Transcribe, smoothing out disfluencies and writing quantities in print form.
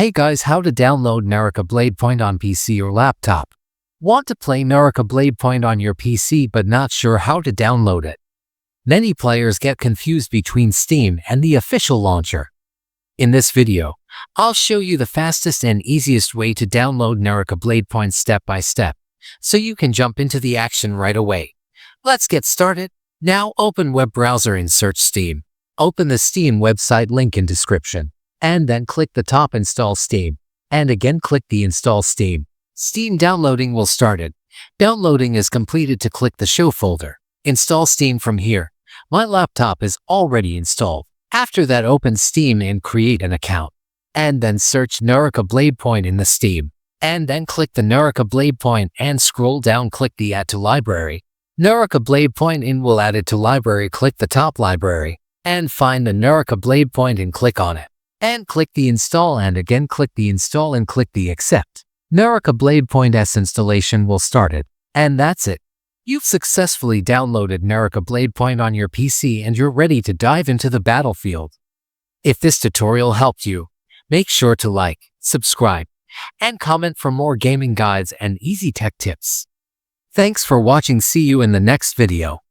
Hey guys, how to download Naraka Bladepoint on PC or laptop? Want to play Naraka Bladepoint on your PC but not sure how to download it? Many players get confused between Steam and the official launcher. In this video, I'll show you the fastest and easiest way to download Naraka Bladepoint step by step, so you can jump into the action right away. Let's get started. Now open web browser and search Steam. Open the Steam website link in description. And then click the top Install Steam, and again click the Install Steam. Steam downloading will start it. Downloading is completed to click the Show folder. Install Steam from here. My laptop is already installed. After that, open Steam and create an account. And then search Naraka Bladepoint in the Steam. And then click the Naraka Bladepoint and scroll down, click the Add to Library. Naraka Bladepoint in will add it to library, click the top library. And find the Naraka Bladepoint and click on it. And click the install and again click the install and click the accept. Naraka Bladepoint's installation will start it. And that's it. You've successfully downloaded Naraka Bladepoint on your PC and you're ready to dive into the battlefield. If this tutorial helped you, make sure to like, subscribe, and comment for more gaming guides and easy tech tips. Thanks for watching. See you in the next video.